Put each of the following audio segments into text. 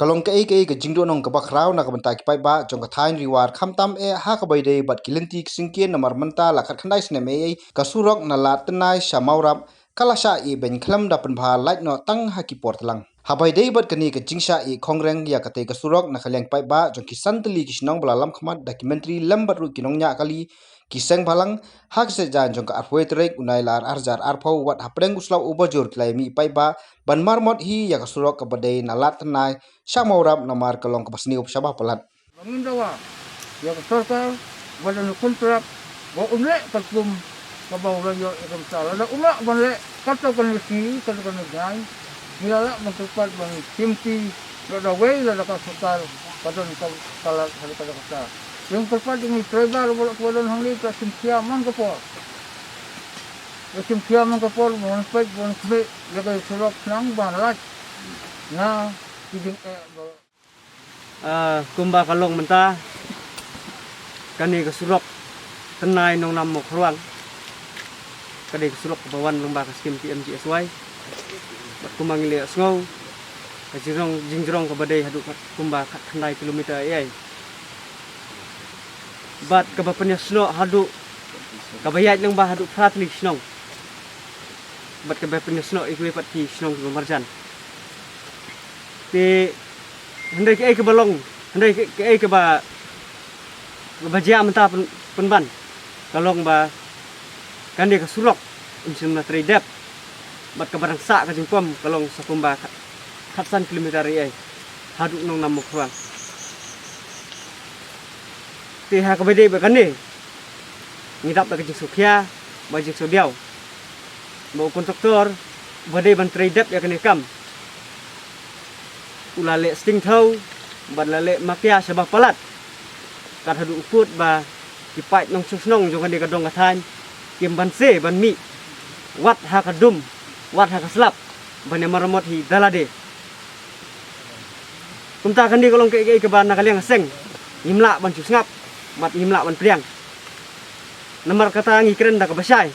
kalong ke jingdo nong kabak raw na kabanta ki pai ba jong ka thain riwar khamtam ha ka bai de bat kilinti singkien namar menta lakat khandai sne me kasurok na lat tenai samaurap kalasha ben khlam da pen bha light no tang ha ki portlang habai de bat kani ka jingsha khongreng ya kate kasurok na khaleng pai ba jong ki santli ki snong bala lam khmat documentary lambat ru kinong nya kali kiseng balang hak se jan jong ka afwe trek unai lar arjar arpau wat hapreng uslau ubajur klai mi pai ba ban marmot hi ya kasurok ka badai na lat tenai samaurap namar kalong ka basni up sabah palat Mangindawa ya sarkar badan kontrak ba umle patkum kabaw yo ikam sala na umla banle kato kan si kato kan gay nilala magtupat bang timti da way la ka sukar paton kala kada kata yung perpad yung trailer wala hangli ka simpiya man ka po simpiya man ka po mon pag mon kbe lagay sulok nang banat na tiding kumba kalong menta kani kasurok tenai nong nam mok ruang kani kasurok bawan lomba kaskim PMGSY bat kumbang ile sngau kajirong jingjrong ka badai hadu kumba tenai kilometer ai bat kabapanya sno hadu kabayat lang ba hadu pratli snong bat kabapanya sno ikwe pati snong marjan te hendai ke ke balong hendai ke ba bajia menta penban kalong ba kan dia kasulok insun na tradep bat kabarang sa ka jingpom kalong sa kumba khatsan kilometer ai hadu nong namok ruang te ha ka bede ba kan ni ngidap ka jing sukya ba jing sodiaw mau kontraktor bade ban tradep ya kan kam ulale sting thau ban lale makia sabah palat kat hadu ukut ba kipai nong susnong jongan de kadong kathan kim ban se ban mi wat ha kadum wat ha kaslap ban marmot hi dalade kumta kan di kolong ke ban nakaliang seng imla ban susngap mat imla ban priang nomor kata ngikren da kabasai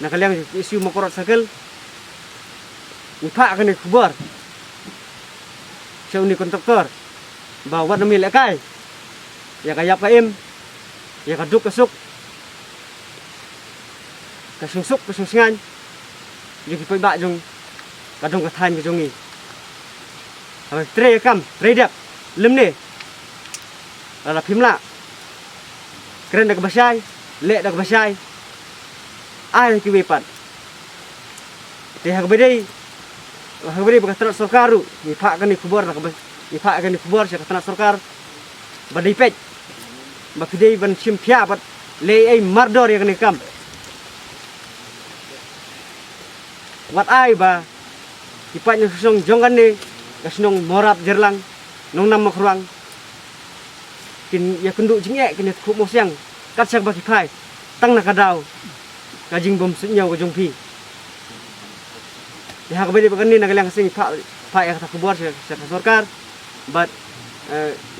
nakaliang isu mokorot sakel ipa kan di kubar siya ni kontraktor bawa na milakay ya kaya pa ya kaduk kasuk kasusuk kasusngan yung kipoy ba yung kadong kathan ka jongi habis tre kam tre dap lemne lala pimla keren dak basay le dak basay ay kiwepan teh hagbedai bakatrat sarkaru ipa kan ni kubur nak ipa kan ni kubur siya katrat sarkar badipet bakidei ban simpia bat le ai mardor ya kan kam wat ai ba ipa nya susong jongan ni kasnong morap jerlang nong nam makruang kin ya kenduk jingek kin ku mosyang kat sak baki phai tang nakadaw kajing bom sunyaw ka jongpi ya ka bede bakani nagalang sing pa ya kata kubar sa sarkar but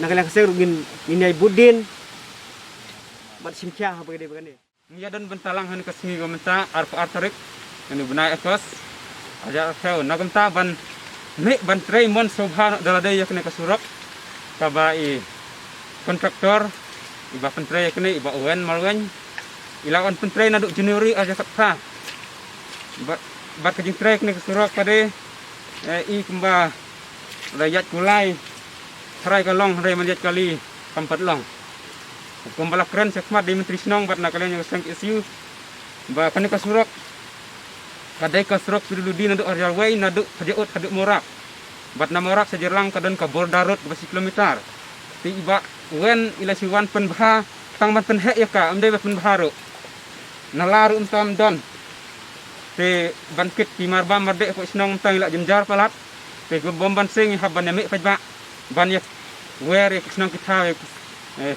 nagalang sing rugin minay budin bat simkia ha bede bakani ya dan bentalang han kasmi gomenta artarik ini benai ekos aja khau nagamta ban me ban Raymond Sobhan dalade yakne kasurok kabai kontraktor iba pentre yakne iba uen malwen ilawan pentre naduk Januari aja kapta bat kajing trek ni kasurok pade i kumba rayat kulai trai kalong ray manjat kali kampat long kumbala keren sekmat di menteri snong bat nakalen yang sang isu ba kan kasurok kadai kasurok piludi naduk arjalway naduk hajaut haduk morak bat namorak sajerlang kadan ka bordarut basi kilometer ti iba wen ila siwan penbha tang ban penhe ya ka amde penbharu nalaru untam don te bankit ki marba marde ko snong tang ila jenjar palat te bom ban sing haban me fajba ban ya wer ek snong kita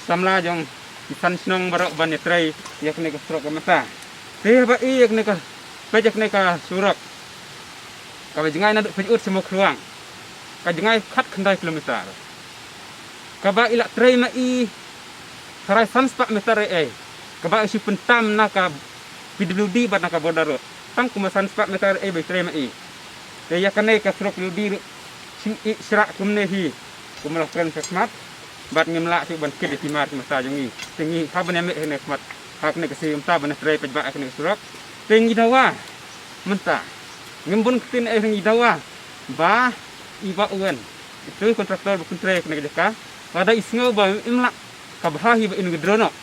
samla jong isan snong barok ban ya trai yak ne ka strok mata te ba i yak ne ka pejak ne ka surak ka jingai na pejut semok ruang ka jingai khat khandai kilometer ka ba ila trai ma i sarai sanspa meter ka ba isu pentam na ka PWD ban na ka bordarut tang kumasan spak meter by trema te yakane ka strok ludi sing serak kumne hi kumlah keren khidmat bat ngimla cu ban kid di timar masa jongi tingi ha ban ame khidmat hak ne kasi umta ban trai pejba kene surak tingi dawa menta ngimbun tin ngi dawa ba iba uan itu kontraktor bukun trai kene jaka pada isngo ba imla kabhahi ba inu drono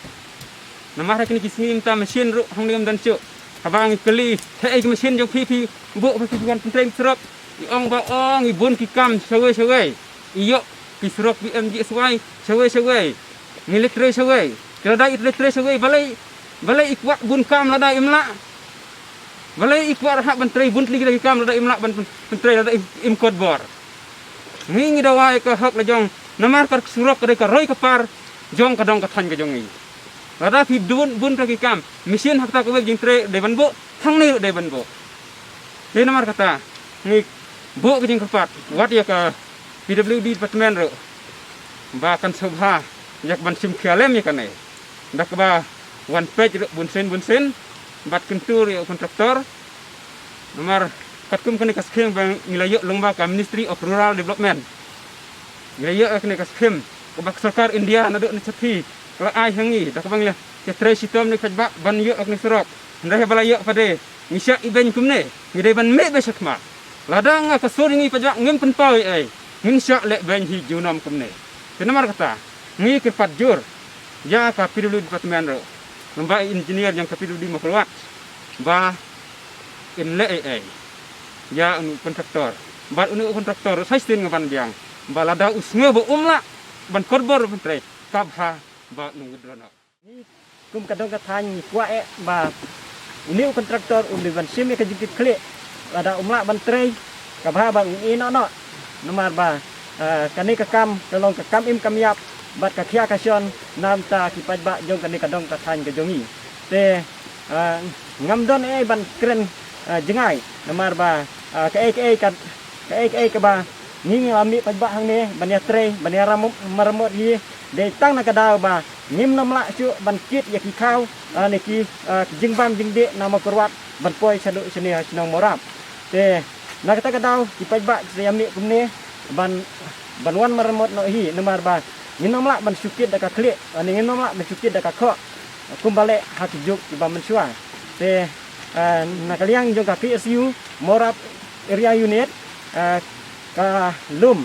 namah kene kisni imta mesin ru hang ngam dan cu habang keli thei mesin jong pi bu kan trai surak iong ba ong ibun kikam sawe iyo pisrok BMG sawai sawe militer sawe kada militer sawe balai ikwak bun kam lada imla balai ikwak hak bantrai bun lagi kam lada imla bantrai lada imkod bor ngi dawa ka hak la jong namar kar surok kada ka roi kapar jong kadong ka than ka jong ni lada pi bun ka kam mesin hak ta ka jing tre de ban bo thang ni de ban bo de namar kata ngi bo ka jing kapat wat ya ka PWD departemen ro bahkan sobha yak ban sim khalem ya kane dak ba one page ro bunsen bat kentur ya kontraktor nomor katkum kane kaskem bang nilayo longba ka Ministry of Rural Development nilayo kane kaskem ka bak sarkar India nado ni chathi kala ai hangi dak bang ya tre sitom ni kajba ban yo akni surok ndai balayo pade nisha iben kumne ngide ban me besakma ladang ka soringi pajak ngem penpau ai Insya lek ben hi junam kumne. Kenamar kata, ngi kepat jur. Ya ka PWD departemen ro. Lemba engineer yang ka PWD mau keluar. Ba in le ya unu kontraktor. Ba unu kontraktor sai stin ngaban biang. Ba lada usnge bo umla ban korbor pentre. Kabha ba nunggu drono. Ni kum kadong katany kwa ba ini kontraktor ban sim ka jikit kle. Lada umla ban tre kabha ba ino no. Nomor ba kani kakam tolong kakam im kamiap bat kakia kasion nam ta kipat ba jong kani kadong kathan ke jongi te ngamdon ban kren jengai nomor ba ka ba ngi ami pat ba hang ne bania tre bania marmot hi de tang na kadau ba nim nam la chu ban kit ya ki khau ne ki jingbam jingde nama kurwat ban poi sadu sini sinong morap te nak kata kadau kipat ba saya ambil kumne ban wan marmot no hi nomor ba nginom la ban sukit da ka kle ani nginom la ban sukit da ka kho kumbale hak juk ba mensua te nakaliang jong ka PSU morap area unit ka lum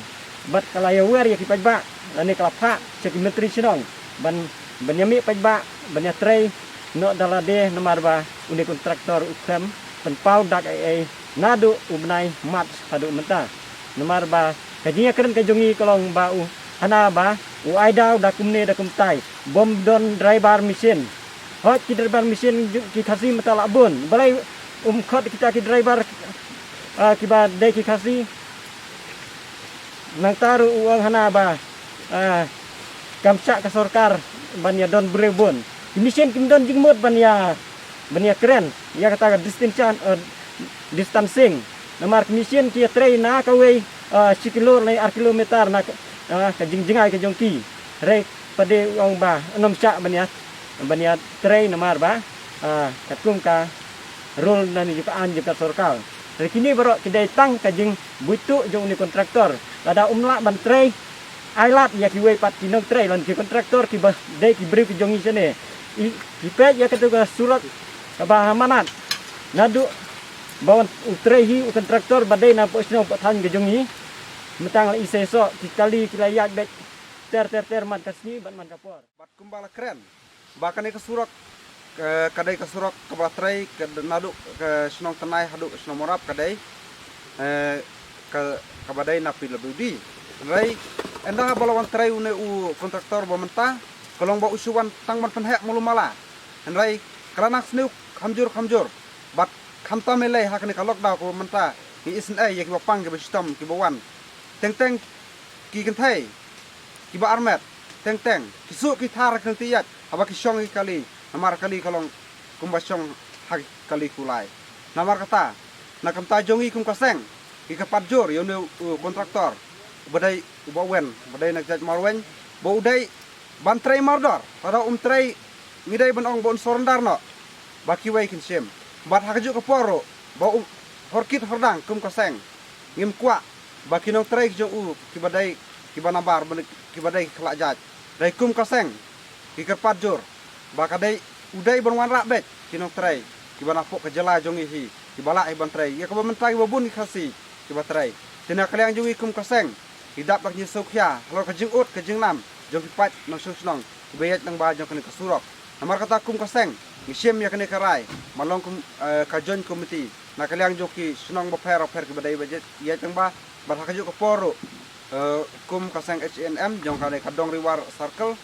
bat kalayawer ya kipat ba ani kalapha sekimetri sinong ban yami pat ban ya trei no dalade nomor ba uni kontraktor ukam penpau dak nadu ubnai mat hadu menta nomor ba kajinya keren kajongi kolong ba hana ba aidau da kumne da kumtai bom don driver mesin hot ki driver mesin ki khasi mata labun balai khot kita ki driver ki ba de ki khasi nang taru uang hana ba kamsa ka sorkar ban ya don brebon mesin kim don jingmot ban ya keren ya kata distancing nomor mesin ki train na kawai sikilor na kilometer na ka jingjingai ka jongki rek pade uang ba enom sak bania train nomor ba katkum ka rule na ni jukaan juka sorkal rek ini baru kidai tang ka jing butu jong ni kontraktor ada umla ban train ailat ya ki wei pat kinong train lan ki kontraktor ki ba de ki bri ki jongi sene ki pet ya katuga surat ka ba manat nadu bawan utrehi kontraktor badai na posno pathan gejongi metang iseso kali kilayak bet ter man kasni ban man kapor bat kumbala keren bahkan ke surak kadai ke surak ke batrai ke nadu ke senong tenai hadu senong morap kadai ke badai na PWD rai endang balawan trai une kontraktor bomenta kolong ba usuwan tang man penhek mulumala rai karena sniuk hamjur bat khamta melai hakni ka lockdown ko menta ki isn ya ki bapang ki bestam ki bawan teng ki kentai ki ba armet teng ki su ki thar kan tiyat haba ki shong ki kali namar kali kalong kumbasong hak kali kulai namar kata na kamta jongi kum kaseng ki kapat jor yo kontraktor badai ubawen badai nak jaj marwen bo udai ban trai mardor pada trai ngidai ban ong bon sorndar no baki wai kin sem bat hakaju ke poro bau horkit hordang kum kaseng ngim kwa baki nong trai jo ki badai nabar kibadai kelak jaj dai kum kaseng kerpat jur bakadai udai banwan rak bet kinok trai kibana pok kejela jongi hi kibala ban trai ya kaba mentai babun khasi kibatrai tina kaliang jongi kum kaseng hidap bak nyesuk ya halor kejing ut kejing nam jong kipat nang susnong bayat nang ba jong kene kasurok namar kata kum kaseng ngisiem ya kene karai malong kum kajon komiti na kaliang joki sunong baper kibadai bajet ya tang ba barhakajuk ke poro kum kaseng HNM jong kane kadong riwar circle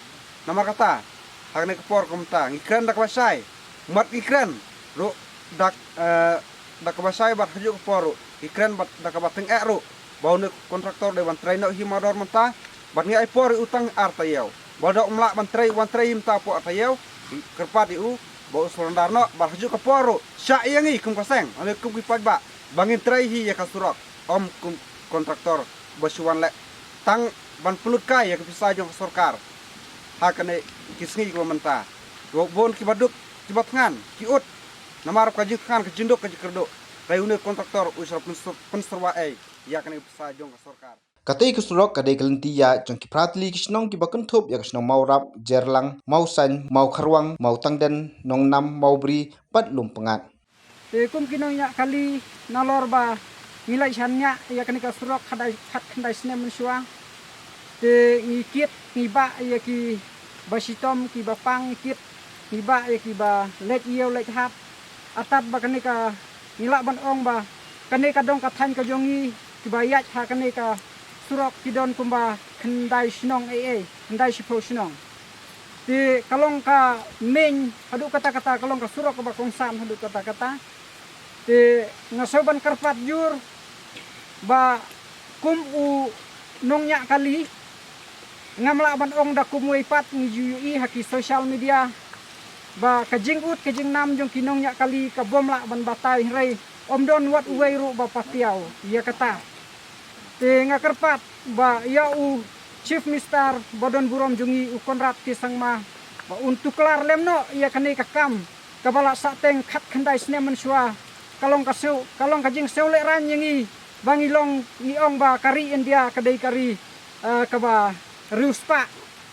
namar kata hakne ke por kumta ngikran dak wasai mat ikran ro dak dak wasai bar hajuk ke poro ikran dak bateng ro baune kontraktor de ban traino himador menta bat ngai por utang artayau bodok mlak ban trai wan trai mta po artayau kerpat iu bau solandarno bar hajuk ke poro sya yangi kum kaseng ale kum kipat ba bangin trai hi ya kasurok om kum kontraktor basuan lek tang ban pelut kai ya kepisa jong sorkar hakane kisngi ko menta bon kibaduk kibatngan kiut namar kajik kan kejinduk kajikerdo rayune kontraktor usra penserwa ya kane kepisa jong sorkar Katai kesurok kadai kelenti ya jong kipratli kisnong kibakan thup ya kisnong mau rap jerlang mau san mau kharwang mau tangden nong nam mau bri pat lum pengat kum kinong ya kali nalor ba nilai sannya ya kani kesurok kadai khat khandai sne mensuang te ngikit ngiba ya ki basitom ki bapang ngikit ngiba ya ki ba let yeu let hap atat ba kani ka ngilak ban ong ba kani kadong kathan ka jongi ki bayat ha kani ka surok kidon kumba khandai snong khandai sipo snong di kalong ka main hadu kata-kata kalong ka surok ba kongsan hadu kata-kata di ngasoban karpat jur ba kum u nongnya kali ngamla ban ong da kum pat ngiyui haki social media ba kajing ut kajing nam jong kinongnya kali ka bomla ban batai rei om don wat uwei ru ba patiau ya kata te ngakerpat ba ya u chief minister bodon burom jungi u konrat kisang ma ba untuk kelar lemno ya kani kakam kabala sateng khat khandai sne mensua kalong kaseu kalong kajing seule ran yangi bangilong niong ba kari india kadai kari kaba riuspa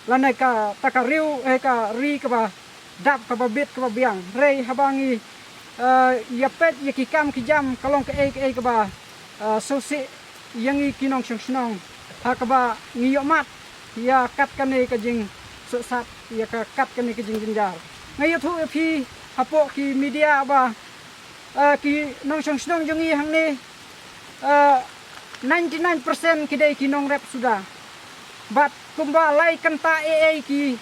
lanai ka takariu ka ri kaba dap kaba bit kaba biang rei habangi ya pet ya kikam kijam kalong ke kaba sosi yangi kinong snong hakaba ngiyomat ya kat kane kajing sesat ya ka kat kane kajing jenjar ngayo thu phi hapo ki media ba ki nong snong jongi hangni 99% kidai kinong rep sudah bat kumba lai kanta ki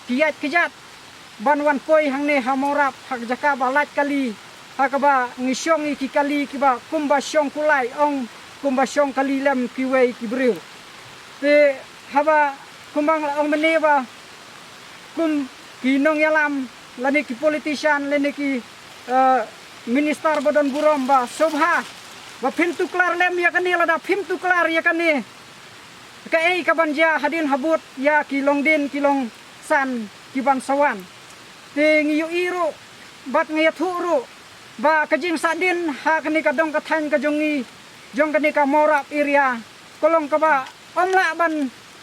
kiat kejat banwan poi hangne hamorap hak jaka balat kali hakaba ngisyong ki kali kiba kumba syong kulai ong kumba syong kali lem kiwei kibriu te haba kumbang ong meneba kum kinong yalam lani ki politician lani ki minister bodon burom ba sobha ba pintu klar lem ya kani lada pintu klar ya kani ka kabanja hadin habut ya kilong din kilong san kiban sawan te ngiyu iru bat ngiyathu ru ba kajing sadin ha kani kadong kathan kajongi jong kani ka morap area kolong ka ba omla ban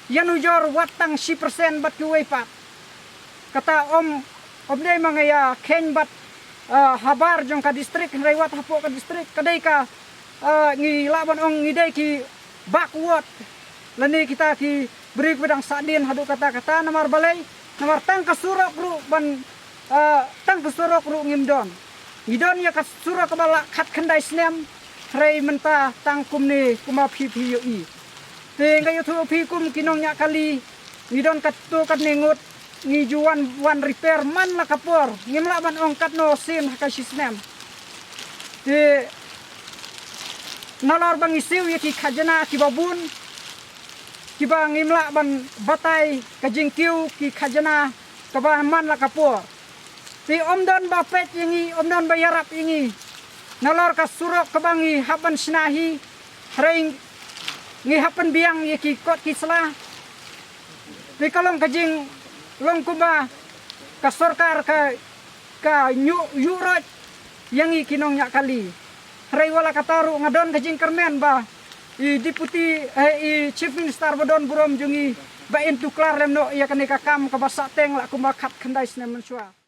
yanujor watang 10% bat kuwei pat kata om dei mangaya ken bat habar jong ka distrik rewat hapo ka distrik kadai ka ngi laban ong ngidai ki backward lani kita ki beri pedang sadin hadu kata-kata namar balai namar tang kasurok ru ban tang kasurok ru ngimdon ngidon ya kasurok bala khat khandai snem rei menta tangkum ni kuma phi yoi te ngayo thu phi kum kinong nya kali ngidon kat tu kat ningut ngijuan wan repair man la kapor ngimla ban ong kat no sim ka sisnem te nalor bang isiu yaki khajana ki babun ki bang ngimla ban batai kajing kiu ki khajana ka man la kapor te omdon ba pet yingi omdon ba yarap yingi nalor ka surok kebangi hapan sinahi ring ngi hapan biang yaki kot kisla di kalong kajing long kuba ka sorkar ka yurot yangi kinong nya kali rei wala kataru ngadon kajing kermen ba I deputy I chief minister bodon burom jungi ba intu klar lemno ia kene kakam ka basateng la kumba khat khandai sne mensua.